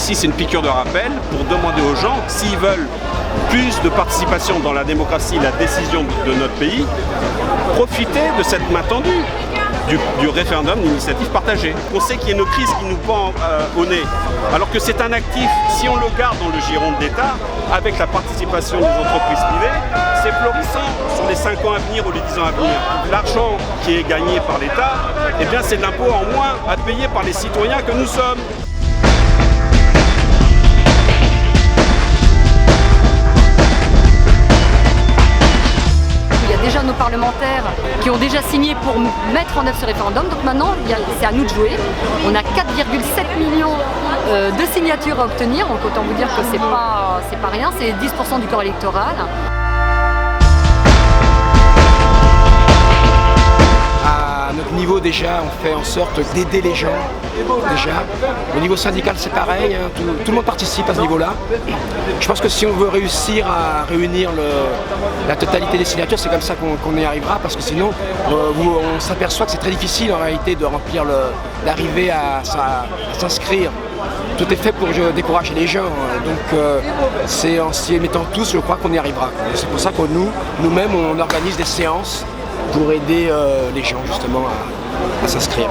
ici c'est une piqûre de rappel pour demander aux gens s'ils veulent plus de participation dans la démocratie, la décision de notre pays, profiter de cette main tendue du référendum d'initiative partagée. On sait qu'il y a une crise qui nous pend au nez, alors que c'est un actif, si on le garde dans le giron de l'État, avec la participation des entreprises privées, c'est florissant sur les 5 ans à venir ou les 10 ans à venir. L'argent qui est gagné par l'État, eh bien c'est de l'impôt en moins à payer par les citoyens que nous sommes. Déjà nos parlementaires qui ont déjà signé pour mettre en œuvre ce référendum. Donc maintenant, c'est à nous de jouer. On a 4,7 millions de signatures à obtenir. Donc autant vous dire que c'est pas rien, c'est 10% du corps électoral. À notre niveau déjà, on fait en sorte d'aider les gens. Déjà. Au niveau syndical c'est pareil, hein, tout le monde participe à ce niveau-là. Je pense que si on veut réussir à réunir la totalité des signatures, c'est comme ça qu'on y arrivera, parce que sinon on s'aperçoit que c'est très difficile en réalité de remplir d'arriver à s'inscrire. Tout est fait pour décourager les gens, donc c'est en s'y mettant tous, je crois qu'on y arrivera. C'est pour ça que nous-mêmes on organise des séances pour aider les gens justement à s'inscrire.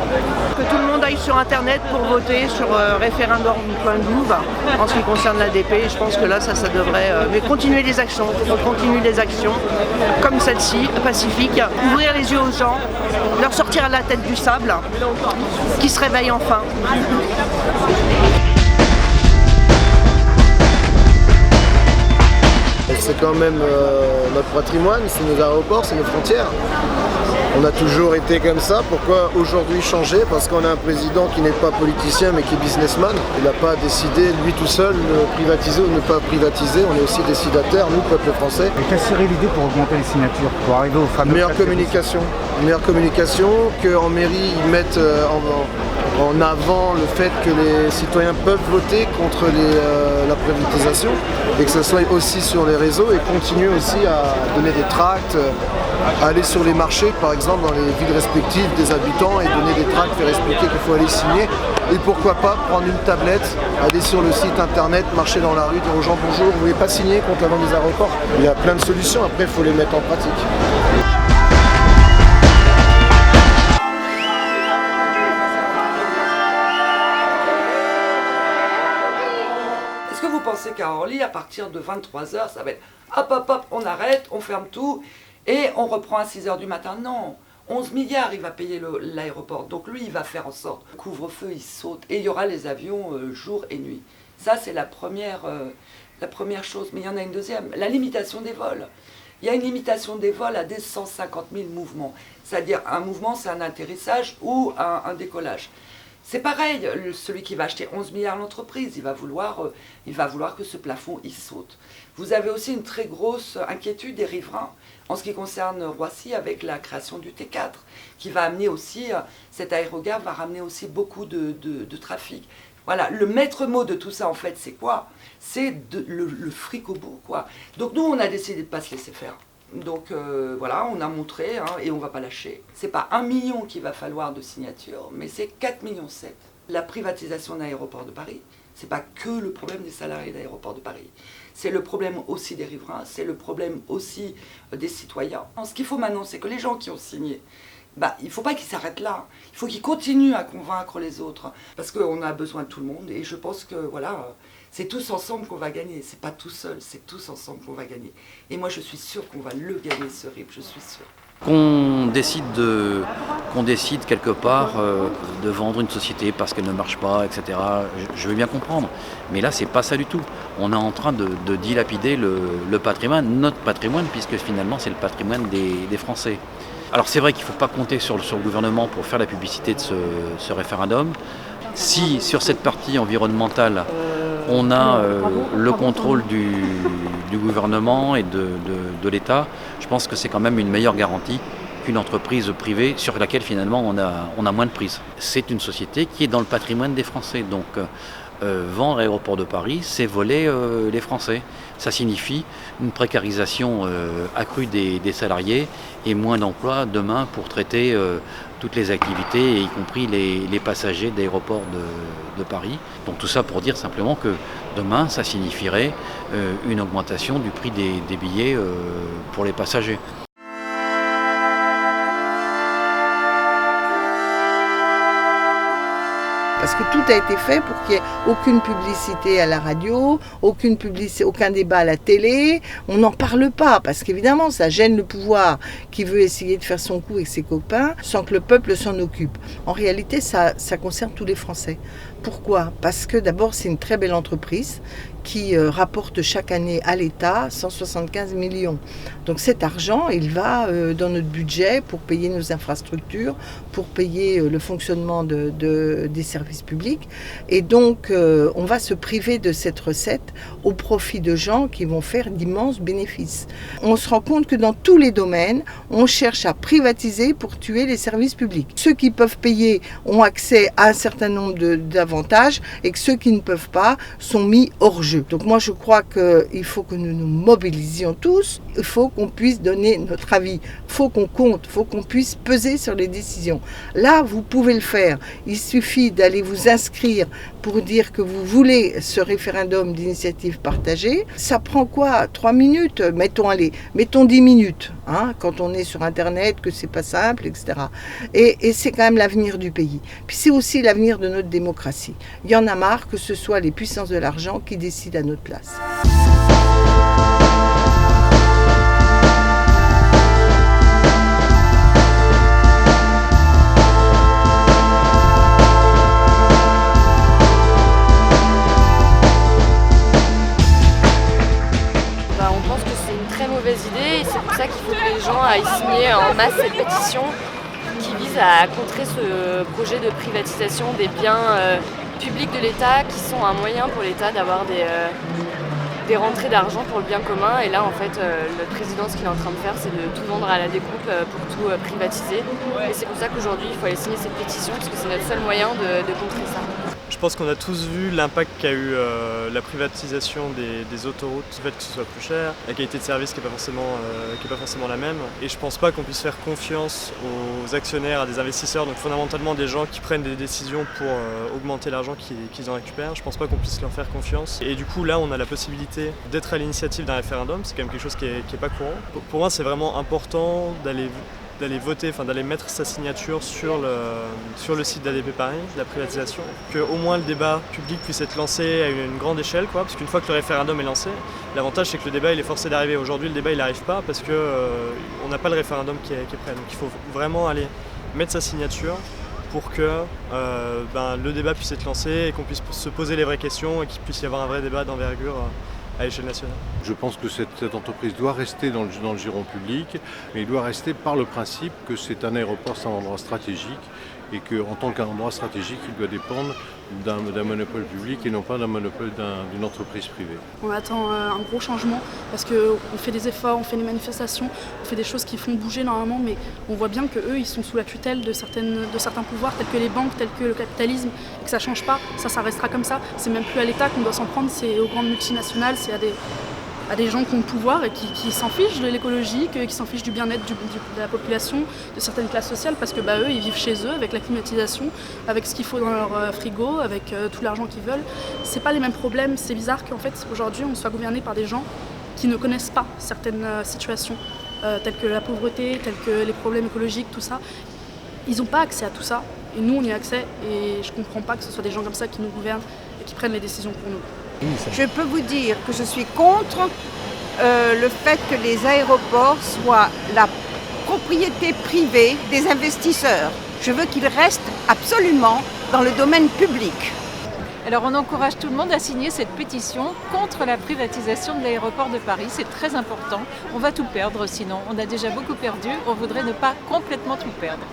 Que tout le monde aille sur internet pour voter sur referendum.gouv en ce qui concerne l'ADP. Je pense que là ça devrait mais continuer les actions, comme celle-ci, pacifique, ouvrir les yeux aux gens, leur sortir la tête du sable, qu'ils se réveillent enfin. C'est quand même notre patrimoine, c'est nos aéroports, c'est nos frontières. On a toujours été comme ça. Pourquoi aujourd'hui changer? Parce qu'on a un président qui n'est pas politicien mais qui est businessman. Il n'a pas décidé lui tout seul de privatiser ou de ne pas privatiser. On est aussi décidataires, nous, peuple français. Et quelle serait l'idée pour augmenter les signatures, pour arriver au fameux... Meilleure communication, qu'en mairie ils mettent en avant le fait que les citoyens peuvent voter contre la privatisation et que ce soit aussi sur les réseaux, et continuer aussi à donner des tracts, aller sur les marchés par exemple dans les villes respectives des habitants et donner des tracts, faire expliquer qu'il faut aller signer, et pourquoi pas prendre une tablette, aller sur le site internet, marcher dans la rue, dire aux gens bonjour, vous ne voulez pas signer contre la vente des aéroports? Il y a plein de solutions, après il faut les mettre en pratique. Est-ce que vous pensez qu'à Orly, à partir de 23h, ça va être hop, on arrête, on ferme tout et on reprend à 6h du matin? Non, 11 milliards il va payer l'aéroport, donc lui il va faire en sorte. Le couvre-feu il saute et il y aura les avions jour et nuit. Ça c'est la première chose, mais il y en a une deuxième, la limitation des vols. Il y a une limitation des vols à des 150 000 mouvements, c'est-à-dire un mouvement c'est un atterrissage ou un décollage. C'est pareil, celui qui va acheter 11 milliards l'entreprise, il va vouloir que ce plafond il saute. Vous avez aussi une très grosse inquiétude des riverains en ce qui concerne Roissy avec la création du T4, qui va amener aussi, cet aérogare va ramener aussi beaucoup de trafic. Voilà, le maître mot de tout ça en fait c'est quoi? C'est le fric au bout, quoi. Donc nous on a décidé de ne pas se laisser faire. Donc voilà, on a montré et on ne va pas lâcher. C'est pas 1 million qu'il va falloir de signatures, mais c'est 4,7 millions. La privatisation d'Aéroports de Paris, c'est pas que le problème des salariés d'Aéroports de Paris. C'est le problème aussi des riverains, c'est le problème aussi des citoyens. Ce qu'il faut maintenant, c'est que les gens qui ont signé, il ne faut pas qu'ils s'arrêtent là. Il faut qu'ils continuent à convaincre les autres. Parce qu'on a besoin de tout le monde. Et je pense que voilà, c'est tous ensemble qu'on va gagner. C'est pas tout seul, c'est tous ensemble qu'on va gagner. Et moi, je suis sûre qu'on va le gagner, ce RIP, je suis sûre. Qu'on décide quelque part de vendre une société parce qu'elle ne marche pas, etc. Je veux bien comprendre. Mais là, c'est pas ça du tout. On est en train de dilapider le patrimoine, notre patrimoine, puisque finalement, c'est le patrimoine des Français. Alors c'est vrai qu'il ne faut pas compter sur le gouvernement pour faire la publicité de ce référendum. Si sur cette partie environnementale, on a le contrôle du gouvernement et de l'État, je pense que c'est quand même une meilleure garantie qu'une entreprise privée sur laquelle finalement on a moins de prise. C'est une société qui est dans le patrimoine des Français. Donc vendre l'aéroport de Paris, c'est voler les Français. Ça signifie une précarisation accrue des salariés et moins d'emplois demain pour traiter toutes les activités, y compris les passagers d'aéroports de Paris. Donc tout ça pour dire simplement que demain, ça signifierait une augmentation du prix des billets pour les passagers. Parce que tout a été fait pour qu'il n'y ait aucune publicité à la radio, aucune publicité, aucun débat à la télé. On n'en parle pas parce qu'évidemment ça gêne le pouvoir qui veut essayer de faire son coup avec ses copains sans que le peuple s'en occupe. En réalité, ça concerne tous les Français. Pourquoi ? Parce que d'abord c'est une très belle entreprise qui rapporte chaque année à l'État 175 millions. Donc cet argent, il va dans notre budget pour payer nos infrastructures, pour payer le fonctionnement des services publics. Et donc on va se priver de cette recette au profit de gens qui vont faire d'immenses bénéfices. On se rend compte que dans tous les domaines, on cherche à privatiser pour tuer les services publics. Ceux qui peuvent payer ont accès à un certain nombre d'avantages et que ceux qui ne peuvent pas sont mis hors jeu. Donc moi je crois qu'il faut que nous nous mobilisions tous, il faut qu'on puisse donner notre avis, il faut qu'on compte, il faut qu'on puisse peser sur les décisions. Là vous pouvez le faire, il suffit d'aller vous inscrire pour dire que vous voulez ce référendum d'initiative partagée. Ça prend quoi ? 3 minutes ? Mettons 10 minutes, hein, quand on est sur internet, que c'est pas simple, etc. Et c'est quand même l'avenir du pays. Puis c'est aussi l'avenir de notre démocratie. Il y en a marre que ce soit les puissances de l'argent qui décident à notre place. On pense que c'est une très mauvaise idée et c'est pour ça qu'il faut que les gens aillent signer en masse cette pétition qui vise à contrer ce projet de privatisation des biens publics de l'État qui sont un moyen pour l'État d'avoir des rentrées d'argent pour le bien commun. Et là, en fait, le président, ce qu'il est en train de faire, c'est de tout vendre à la découpe pour tout privatiser. Et c'est pour ça qu'aujourd'hui, il faut aller signer cette pétition parce que c'est notre seul moyen de contrer ça. Je pense qu'on a tous vu l'impact qu'a eu la privatisation des autoroutes, le fait que ce soit plus cher, la qualité de service qui n'est pas forcément la même. Et je pense pas qu'on puisse faire confiance aux actionnaires, à des investisseurs, donc fondamentalement des gens qui prennent des décisions pour augmenter l'argent qu'ils en récupèrent. Je pense pas qu'on puisse leur faire confiance. Et du coup là on a la possibilité d'être à l'initiative d'un référendum, c'est quand même quelque chose qui est pas courant. Pour moi c'est vraiment important d'aller voter, d'aller mettre sa signature sur le site d'ADP Paris, de la privatisation, qu'au moins le débat public puisse être lancé à une grande échelle, parce qu'une fois que le référendum est lancé, l'avantage c'est que le débat il est forcé d'arriver. Aujourd'hui le débat il n'arrive pas parce qu'on n'a pas le référendum qui est prêt. Donc il faut vraiment aller mettre sa signature pour que le débat puisse être lancé et qu'on puisse se poser les vraies questions et qu'il puisse y avoir un vrai débat d'envergure à l'échelle nationale. Je pense que cette entreprise doit rester dans le giron public, mais il doit rester par le principe que c'est un aéroport, c'est un endroit stratégique et qu'en tant qu'endroit stratégique, il doit dépendre d'un monopole public et non pas d'un monopole d'une entreprise privée. On attend un gros changement parce qu'on fait des efforts, on fait des manifestations, on fait des choses qui font bouger normalement, mais on voit bien qu'eux, ils sont sous la tutelle de certains pouvoirs tels que les banques, tels que le capitalisme, et que ça ne change pas, ça restera comme ça. C'est même plus à l'État qu'on doit s'en prendre, c'est aux grandes multinationales, c'est à des gens qui ont le pouvoir et qui s'en fichent de l'écologie, qui s'en fichent du bien-être de la population, de certaines classes sociales, parce que eux, ils vivent chez eux avec la climatisation, avec ce qu'il faut dans leur frigo, avec tout l'argent qu'ils veulent. C'est pas les mêmes problèmes, c'est bizarre qu'en fait aujourd'hui on soit gouverné par des gens qui ne connaissent pas certaines situations, telles que la pauvreté, telles que les problèmes écologiques, tout ça. Ils n'ont pas accès à tout ça, et nous on y a accès, et je comprends pas que ce soit des gens comme ça qui nous gouvernent et qui prennent les décisions pour nous. Je peux vous dire que je suis contre le fait que les aéroports soient la propriété privée des investisseurs. Je veux qu'ils restent absolument dans le domaine public. Alors on encourage tout le monde à signer cette pétition contre la privatisation de l'aéroport de Paris. C'est très important. On va tout perdre sinon. On a déjà beaucoup perdu. On voudrait ne pas complètement tout perdre.